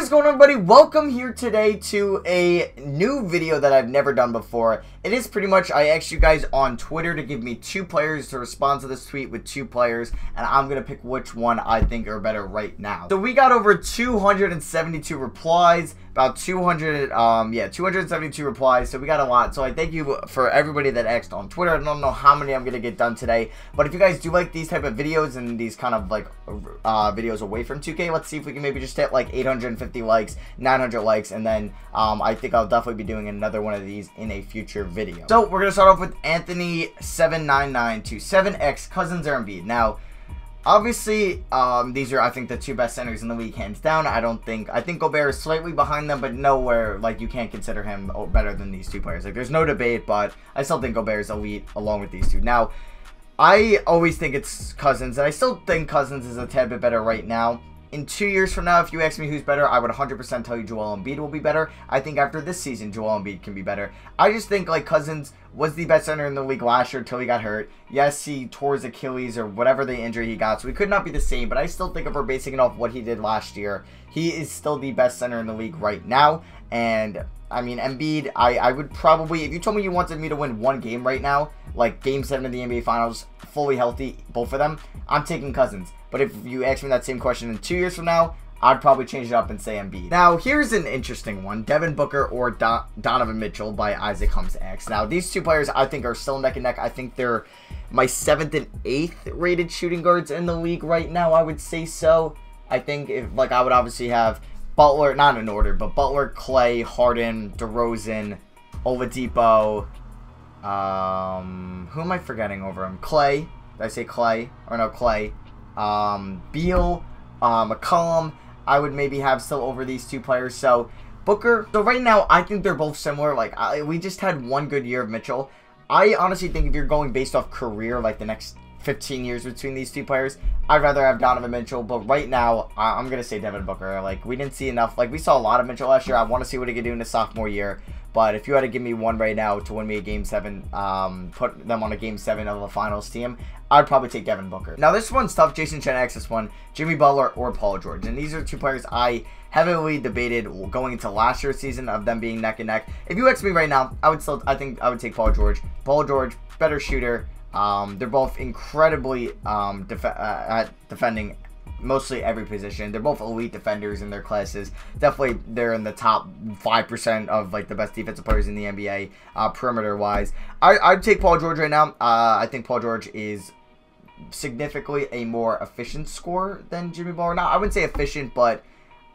is going on, everybody? Welcome here today to a new video that I've never done before. It is pretty much, I asked you guys on Twitter to give me 2 players to respond to this tweet with 2 players, and I'm going to pick which one I think are better right now. So we got over 272 replies, about 272 replies, so we got a lot. So I thank you for everybody that asked on Twitter. I don't know how many I'm going to get done today, but if you guys do like these type of videos and these kind of like videos away from 2K, let's see if we can maybe just hit like 850 likes, 900 likes, and then I think I'll definitely be doing another one of these in a future video. So we're going to start off with Anthony79927X Cousins or Embiid. Now, obviously, these are, I think, the 2 best centers in the league, hands down. I think Gobert is slightly behind them, but nowhere, like, you can't consider him better than these 2 players. Like, there's no debate, but I still think Gobert is elite along with these 2. Now, I always think it's Cousins, and I still think Cousins is a tad bit better right now. In 2 years from now, if you ask me who's better, I would 100% tell you Joel Embiid will be better. I think after this season, Joel Embiid can be better. I just think, like, Cousins was the best center in the league last year until he got hurt. Yes, he tore his Achilles or whatever the injury he got, so he could not be the same, but I still think if we're basing it off what he did last year, he is still the best center in the league right now. And I mean, Embiid, I would probably, if you told me you wanted me to win 1 game right now, like Game 7 of the NBA Finals, fully healthy, both of them, I'm taking Cousins. But if you ask me that same question in 2 years from now, I'd probably change it up and say Embiid. Now, here's an interesting one. Devin Booker or Donovan Mitchell by Holmes X. Now, these 2 players I think are still neck and neck. I think they're my 7th and 8th rated shooting guards in the league right now, I would say so. I think, if like, I would obviously have Butler, not in order, but Butler, Clay, Harden, DeRozan, Oladipo. Who am I forgetting over him? Clay. Did I say Clay? Or no, Clay. Beal, McCollum, I would maybe have still over these 2 players. So, Booker, so right now, I think they're both similar. Like, we just had 1 good year of Mitchell. I honestly think if you're going based off career, like the next 15 years between these 2 players, I'd rather have Donovan Mitchell. But right now, I'm going to say Devin Booker. Like, we didn't see enough. Like, we saw a lot of Mitchell last year. I want to see what he could do in his sophomore year. But if you had to give me one right now to win me a Game 7, put them on a Game 7 of a finals team, I'd probably take Devin Booker. Now, this one's tough. Jason Tatum, this one, Jimmy Butler or Paul George. And these are 2 players I heavily debated going into last year's season of them being neck and neck. If you ask me right now, I think I would take Paul George. Paul George, better shooter. They're both incredibly at defending mostly every position. They're both elite defenders in their classes. Definitely, they're in the top 5% of like the best defensive players in the NBA, perimeter wise. I'd take Paul George right now. I think Paul George is significantly a more efficient scorer than Jimmy Butler. Now, I wouldn't say efficient, but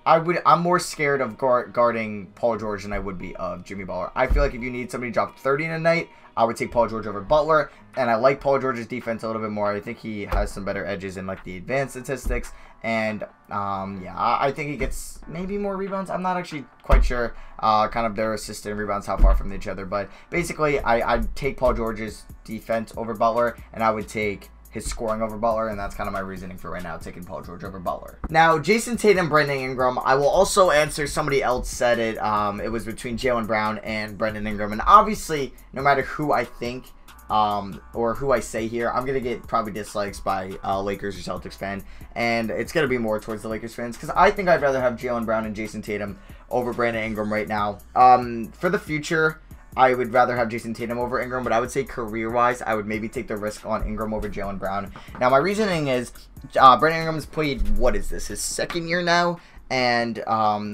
I'm more scared of guarding Paul George than I would be of Jimmy Butler. I feel like if you need somebody to drop 30 in a night, I would take Paul George over Butler, and I like Paul George's defense a little bit more. I think he has some better edges in like the advanced statistics, and yeah, I think he gets maybe more rebounds. I'm not actually quite sure kind of their assist and rebounds, how far from each other, but basically I'd take Paul George's defense over Butler, and I would take his scoring over Butler, and that's kind of my reasoning for right now, taking Paul George over Butler. Now, Jayson Tatum, Brandon Ingram, I will also answer, somebody else said it, it was between Jaylen Brown and Brandon Ingram, and obviously, no matter who I think, or who I say here, I'm going to get probably dislikes by Lakers or Celtics fan, and it's going to be more towards the Lakers fans, because I think I'd rather have Jaylen Brown and Jayson Tatum over Brandon Ingram right now. For the future, I would rather have Jayson Tatum over Ingram, but I would say career-wise, I would maybe take the risk on Ingram over Jaylen Brown. Now, my reasoning is, Brandon Ingram's played, what is this, his 2nd year now? And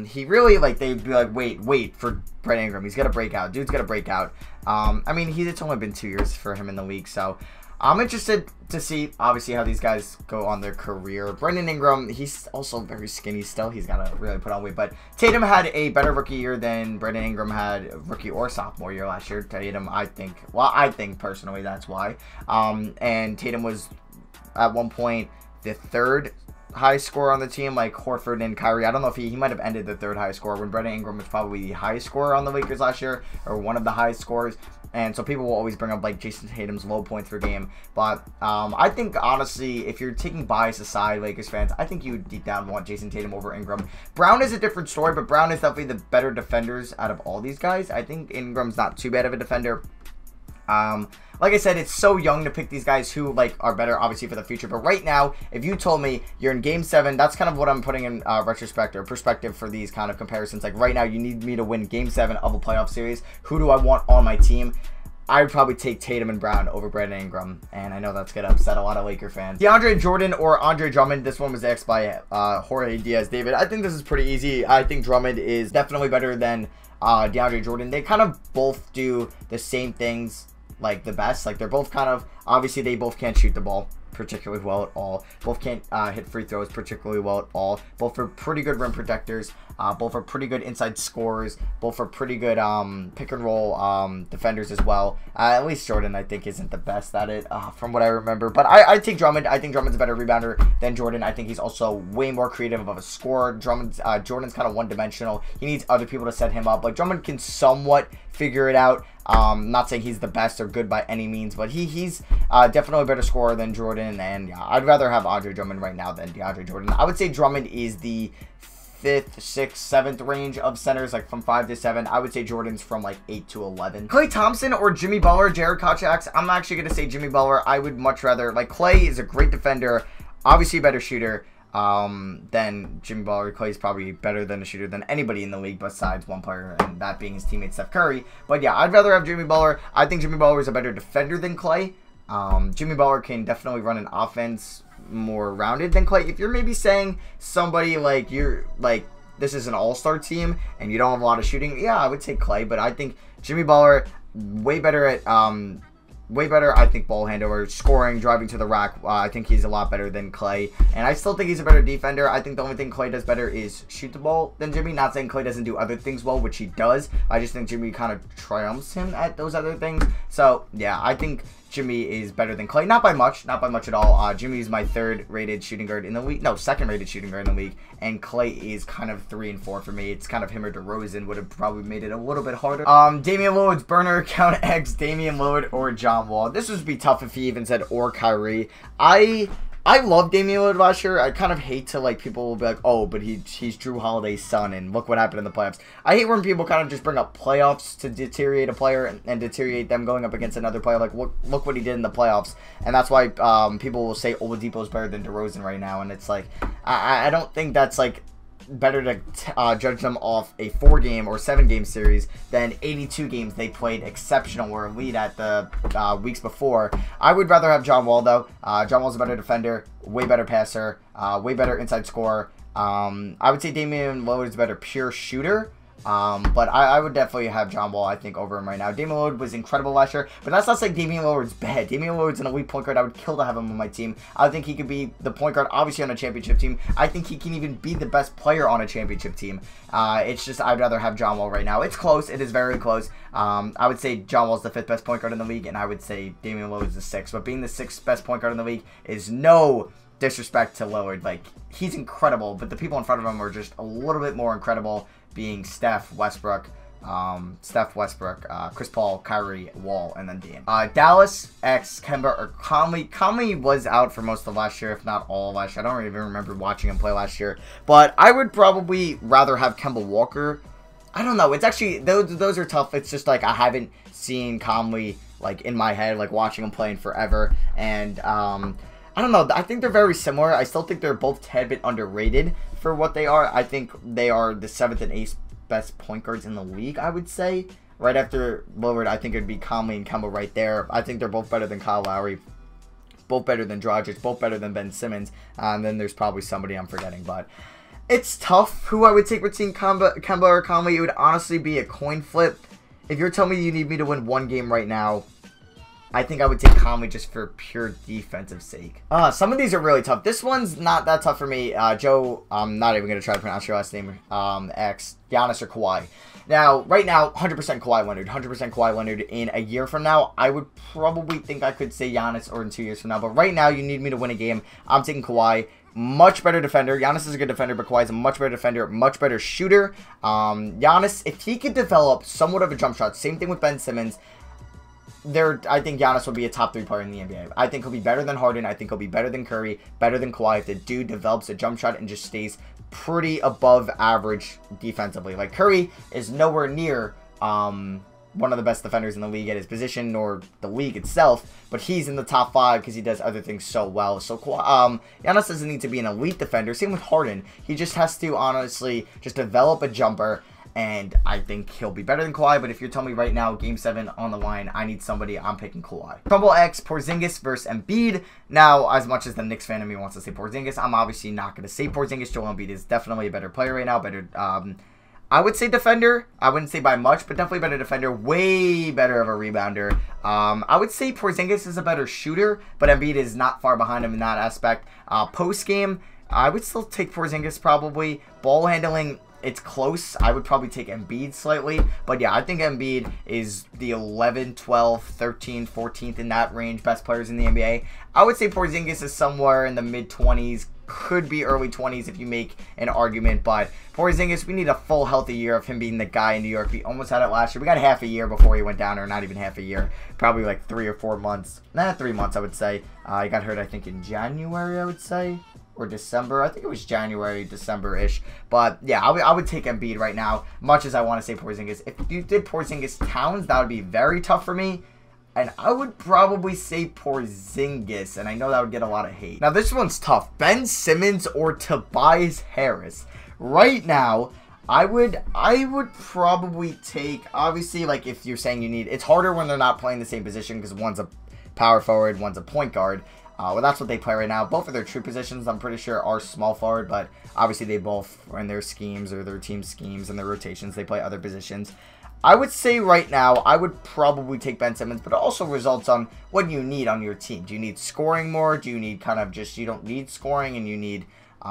he really, like, they'd be like, wait for Brandon Ingram. He's got to break out. Dude's got to break out. I mean, it's only been 2 years for him in the league, so I'm interested to see, obviously, how these guys go on their career. Brandon Ingram, he's also very skinny still. He's got to really put on weight. But Tatum had a better rookie year than Brandon Ingram had rookie or sophomore year last year. Tatum, I think personally that's why. And Tatum was, at one point, the 3rd highest scorer on the team, like Horford and Kyrie. I don't know if he might have ended the 3rd highest scorer when Brandon Ingram was probably the highest scorer on the Lakers last year, or one of the highest scorers. And so people will always bring up like Jayson Tatum's low points per game. But I think, honestly, if you're taking bias aside, Lakers fans, I think you deep down want Jayson Tatum over Ingram. Brown is a different story, but Brown is definitely the better defenders out of all these guys. I think Ingram's not too bad of a defender. Like I said, it's so young to pick these guys who, like, are better, obviously, for the future. But right now, if you told me you're in Game 7, that's kind of what I'm putting in retrospect or perspective for these kind of comparisons. Like, right now, you need me to win Game 7 of a playoff series. Who do I want on my team? I would probably take Tatum and Brown over Brandon Ingram, and I know that's going to upset a lot of Laker fans. DeAndre Jordan or Andre Drummond, this one was asked by Jorge Diaz-David. I think this is pretty easy. I think Drummond is definitely better than DeAndre Jordan. They kind of both do the same things, like, the best. Like, they're both kind of, obviously, they both can't shoot the ball particularly well at all. Both can't hit free throws particularly well at all. Both are pretty good rim protectors. Both are pretty good inside scorers. Both are pretty good pick and roll defenders as well. At least Jordan, I think, isn't the best at it from what I remember. But I take Drummond. I think Drummond's a better rebounder than Jordan. I think he's also way more creative of a scorer. Jordan's kind of one-dimensional. He needs other people to set him up. Like, Drummond can somewhat figure it out. Not saying he's the best or good by any means, but he's definitely a better scorer than Jordan. And yeah, I'd rather have Andre Drummond right now than DeAndre Jordan. I would say Drummond is the 5th, 6th, 7th range of centers, like from 5 to 7. I would say Jordan's from like 8 to 11. Klay Thompson or Jimmy Butler, Jared Kovacs. I'm actually going to say Jimmy Butler. I would much rather, like, Klay is a great defender, obviously a better shooter than Jimmy Butler. Klay's probably better than a shooter than anybody in the league besides one player, and that being his teammate Steph Curry. But yeah, I'd rather have Jimmy Butler. I think Jimmy Butler is a better defender than Klay. Jimmy Butler can definitely run an offense more rounded than Klay. If you're maybe saying somebody like this is an all-star team and you don't have a lot of shooting, yeah, I would take Klay. But I think Jimmy Butler way better at I think, ball handler, scoring, driving to the rack. I think he's a lot better than Klay. And I still think he's a better defender. I think the only thing Klay does better is shoot the ball than Jimmy. Not saying Klay doesn't do other things well, which he does. I just think Jimmy kind of triumphs him at those other things. So, yeah, I think Jimmy is better than Klay. Not by much at all. Jimmy is my 3rd rated shooting guard in the league. No, 2nd rated shooting guard in the league. And Klay is kind of 3 and 4 for me. It's kind of him or DeRozan would have probably made it a little bit harder. Damian Lillard's burner account X, Damian Lillard or John Wall. This would be tough if he even said or Kyrie. I love Damian Lillard last year. I kind of hate to, like, people will be like, oh, but he's Drew Holiday's son, and look what happened in the playoffs. I hate when people kind of just bring up playoffs to deteriorate a player and deteriorate them going up against another player. Like, look what he did in the playoffs. And that's why people will say Oladipo is better than DeRozan right now. And it's like, I don't think that's, like, better to judge them off a 4-game or 7-game series than 82 games they played exceptional or elite at the weeks before. I would rather have John Wall, though. John Wall's a better defender, way better passer, way better inside scorer. I would say Damian Lillard's a better pure shooter. But I would definitely have John Wall, I think, over him right now. Damian Lillard was incredible last year, but that's not saying Damian Lillard's bad. Damian Lillard's an elite point guard. I would kill to have him on my team. I think he could be the point guard, obviously, on a championship team. I think he can even be the best player on a championship team. It's just I'd rather have John Wall right now. It's close. It is very close. I would say John Wall's the 5th best point guard in the league, and I would say Damian Lillard's the 6th. But being the 6th best point guard in the league is no disrespect to Lillard. Like, he's incredible, but the people in front of him are just a little bit more incredible, being Steph, Westbrook, Chris Paul, Kyrie, Wall, and then Dame. Dallas X, Kemba, or Conley. Conley was out for most of last year, if not all of last year. I don't even remember watching him play last year. But I would probably rather have Kemba Walker. I don't know. It's actually, those are tough. It's just like I haven't seen Conley, like, in my head, like, watching him play in forever. And, I don't know. I think they're very similar. I still think they're both a tad bit underrated for what they are. I think they are the 7th and 8th best point guards in the league, I would say. Right after Lillard, I think it would be Conley and Kemba right there. I think they're both better than Kyle Lowry, both better than Dragic, both better than Ben Simmons. And then there's probably somebody I'm forgetting. But it's tough who I would take between Kemba or Conley. It would honestly be a coin flip. If you're telling me you need me to win one game right now, I think I would take Conley just for pure defensive sake. Some of these are really tough. This one's not that tough for me. Joe, I'm not even going to try to pronounce your last name. X, Giannis or Kawhi. Now, right now, 100% Kawhi Leonard. 100% Kawhi Leonard. In a year from now, I would probably think I could say Giannis, or in 2 years from now. But right now, you need me to win a game. I'm taking Kawhi. Much better defender. Giannis is a good defender, but Kawhi is a much better defender, much better shooter. Giannis, if he could develop somewhat of a jump shot, same thing with Ben Simmons, I think Giannis will be a top 3 player in the NBA. I think he'll be better than Harden. I think he'll be better than Curry, better than Kawhi if the dude develops a jump shot and just stays pretty above average defensively. Like, Curry is nowhere near one of the best defenders in the league at his position or the league itself, but he's in the top 5 because he does other things so well. So Giannis doesn't need to be an elite defender. Same with Harden. He just has to honestly just develop a jumper, and I think he'll be better than Kawhi. But if you're telling me right now, Game 7 on the line, I need somebody, I'm picking Kawhi. Holmes X, Porzingis versus Embiid. Now, as much as the Knicks fan of me wants to say Porzingis, I'm obviously not going to say Porzingis. Joel Embiid is definitely a better player right now. Better, I would say defender. I wouldn't say by much, but definitely better defender. Way better of a rebounder. I would say Porzingis is a better shooter, but Embiid is not far behind him in that aspect. Post game, I would still take Porzingis probably. Ball handling, it's close. I would probably take Embiid slightly. But yeah, I think Embiid is the 11, 12, 13, 14th in that range. Best players in the NBA. I would say Porzingis is somewhere in the mid-20s. Could be early 20s if you make an argument. But Porzingis, we need a full healthy year of him being the guy in New York. We almost had it last year. We got half a year before he went down, or not even half a year. Probably like 3 or 4 months. Nah, 3 months, I would say. He got hurt, I think, in January, I would say. Or December. I think it was January, December-ish. But yeah, I would take Embiid right now, much as I want to say Porzingis. If you did Porzingis Towns, that would be very tough for me. And I would probably say Porzingis, and I know that would get a lot of hate. Now, this one's tough. Ben Simmons or Tobias Harris. Right now, I would probably take, obviously, like if you're saying you need, it's harder when they're not playing the same position because one's a power forward, one's a point guard. Well, that's what they play right now. Both of their true positions, I'm pretty sure, are small forward, but obviously they both, in their schemes or their team schemes and their rotations, they play other positions. I would say right now, I would probably take Ben Simmons, but it also results on what you need on your team. Do you need scoring more? Do you need kind of just, you don't need scoring and you need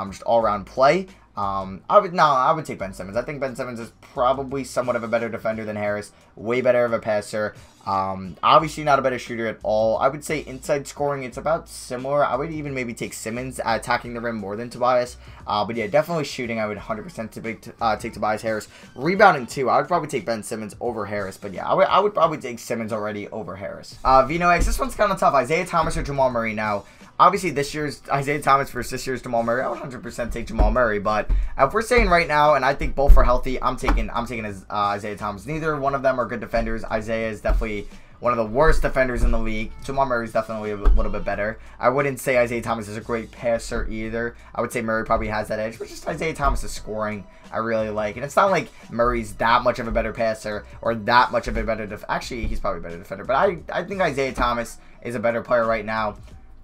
just all-around play? I would take Ben Simmons. I think Ben Simmons is probably somewhat of a better defender than Harris. Way better of a passer. Obviously not a better shooter at all. I would say inside scoring, it's about similar. I would even maybe take Simmons attacking the rim more than Tobias. But yeah, definitely shooting, I would 100% take Tobias Harris. Rebounding too, I would probably take Ben Simmons over Harris. But yeah, I would probably take Simmons already over Harris. Vino X, this one's kind of tough. Isaiah Thomas or Jamal Murray now. Obviously, this year's Isaiah Thomas versus this year's Jamal Murray, I would 100% take Jamal Murray. But if we're saying right now, and I think both are healthy, I'm taking Isaiah Thomas. Neither one of them are good defenders. Isaiah is definitely one of the worst defenders in the league. Jamal Murray is definitely a little bit better. I wouldn't say Isaiah Thomas is a great passer either. I would say Murray probably has that edge, but just Isaiah Thomas is scoring, I really like. And it's not like Murray's that much of a better passer or that much of a better actually, he's probably a better defender. But I think Isaiah Thomas is a better player right now.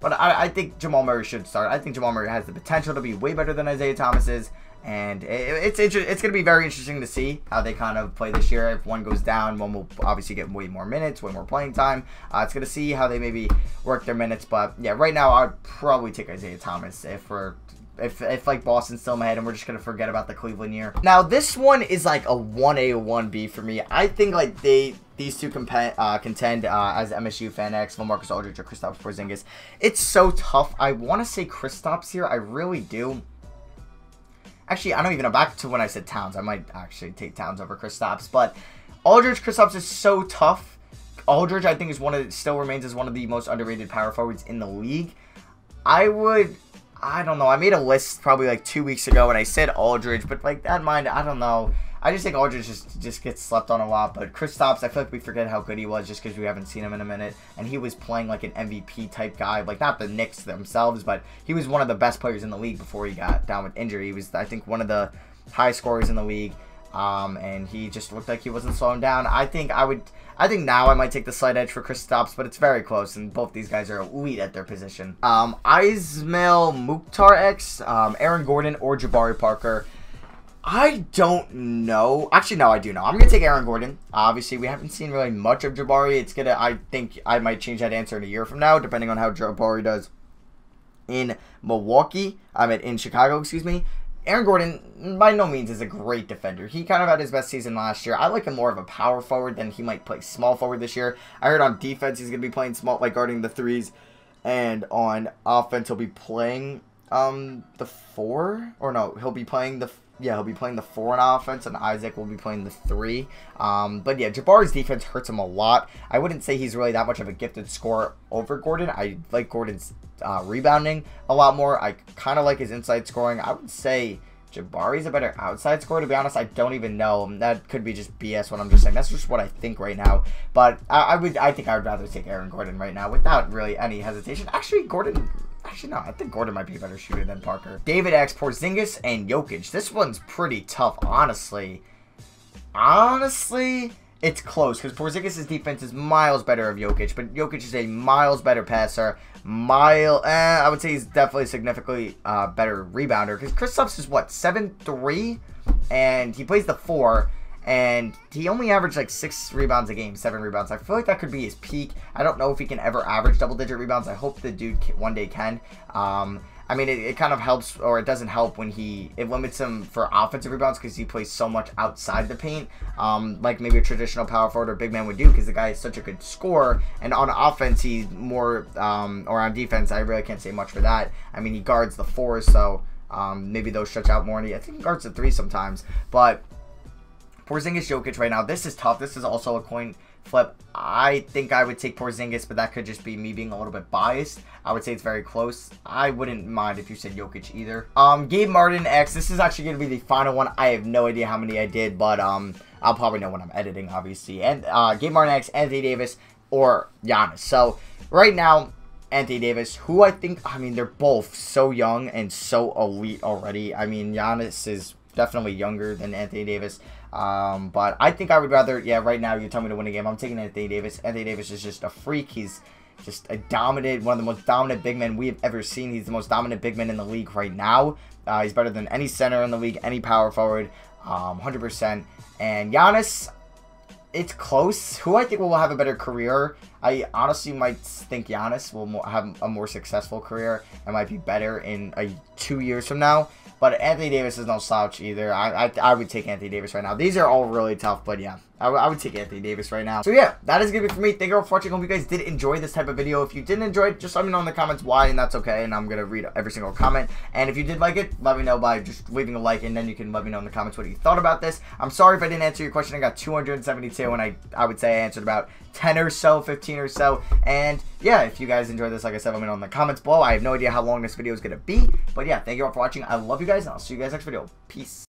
But I think Jamal Murray should start. I think Jamal Murray has the potential to be way better than Isaiah Thomas is. And it's going to be very interesting to see how they kind of play this year. If one goes down, one will obviously get way more minutes, way more playing time. It's going to see how they maybe work their minutes. But yeah, right now I'd probably take Isaiah Thomas if like Boston's still in my head and we're just going to forget about the Cleveland year. Now, this one is like a 1A, 1B for me. I think like these two contend as MSU fan X, LaMarcus Aldridge or Kristaps Porzingis. It's so tough. I want to say Kristaps here. I really do. Actually, I don't even know. Back to when I said Towns. I might actually take Towns over Kristaps. But Aldridge, Kristaps is so tough. Aldridge, I think, still remains as one of the most underrated power forwards in the league. I don't know. I made a list probably like 2 weeks ago and I said Aldridge. But like that mind, I don't know. I just think Aldridge just gets slept on a lot. But Kristaps, I feel like we forget how good he was just because we haven't seen him in a minute. And he was playing like an MVP type guy. Like, not the Knicks themselves, but he was one of the best players in the league before he got down with injury. He was, I think, one of the high scorers in the league. And he just looked like he wasn't slowing down. I think now I might take the slight edge for Kristaps, but it's very close. And both these guys are elite at their position. Ismail Mukhtar X, Aaron Gordon, or Jabari Parker. I don't know. Actually, no, I do know. I'm going to take Aaron Gordon. Obviously, we haven't seen really much of Jabari. I think I might change that answer in a year from now, depending on how Jabari does in in Chicago, excuse me. Aaron Gordon, by no means, is a great defender. He kind of had his best season last year. I like him more of a power forward than he might play small forward this year. I heard on defense he's going to be playing small, like guarding the threes. And on offense, he'll be playing the 4. Or no, he'll be playing the 4 on offense, and Isaac will be playing the 3. But yeah, Jabari's defense hurts him a lot. I wouldn't say he's really that much of a gifted scorer over Gordon. I like Gordon's rebounding a lot more. I kind of like his inside scoring. I would say Jabari's a better outside scorer. To be honest, I don't even know. That could be just BS what I'm just saying. That's just what I think right now. But I think I would rather take Aaron Gordon right now without really any hesitation. Actually, no, I think Gordon might be a better shooter than Parker. David X, Porzingis, and Jokic. This one's pretty tough, honestly. Honestly, it's close because Porzingis' defense is miles better of Jokic, but Jokic is a miles better passer. I would say he's definitely significantly better rebounder because Kristaps is what, 7'3", and he plays the 4, and he only averaged like 6 rebounds a game, 7 rebounds. I feel like that could be his peak. I don't know if he can ever average double-digit rebounds. I hope the dude one day can. I mean, it kind of helps, or it doesn't help when it limits him for offensive rebounds because he plays so much outside the paint, like maybe a traditional power forward or big man would do because the guy is such a good scorer. And on offense, he's more, or on defense, I really can't say much for that. I mean, he guards the 4s, so maybe those stretch out more. And I think he guards the 3 sometimes. But Porzingis, Jokic right now, this is tough. This is also a coin flip. I think I would take Porzingis, but that could just be me being a little bit biased. I would say it's very close. I wouldn't mind if you said Jokic either. Gabe Martin X. This is actually going to be the final one. I have no idea how many I did, but I'll probably know when I'm editing, obviously. And Gabe Martin X, Anthony Davis, or Giannis. So right now, Anthony Davis, who I mean, they're both so young and so elite already. I mean, Giannis is definitely younger than Anthony Davis. But I think I would rather, yeah, right now you tell me to win a game, I'm taking Anthony Davis. Anthony Davis is just a freak. He's just a dominant, one of the most dominant big men we have ever seen. He's the most dominant big man in the league right now. He's better than any center in the league, any power forward, 100%. And Giannis, it's close. Who I think will have a better career? I honestly might think Giannis will have a more successful career and might be better in 2 years from now. But Anthony Davis is no slouch either. I would take Anthony Davis right now. These are all really tough, but yeah, I would take Anthony Davis right now. So yeah, that is going to be for me. Thank you all for watching. I hope you guys did enjoy this type of video. If you didn't enjoy it, just let me know in the comments why, and that's okay. And I'm going to read every single comment. And if you did like it, let me know by just leaving a like, and then you can let me know in the comments what you thought about this. I'm sorry if I didn't answer your question. I got 272, and I would say I answered about 10 or so, 15 or so. And yeah, if you guys enjoyed this, like I said, let me know in the comments below. I have no idea how long this video is going to be. But yeah, thank you all for watching. I love you guys, and I'll see you guys next video. Peace.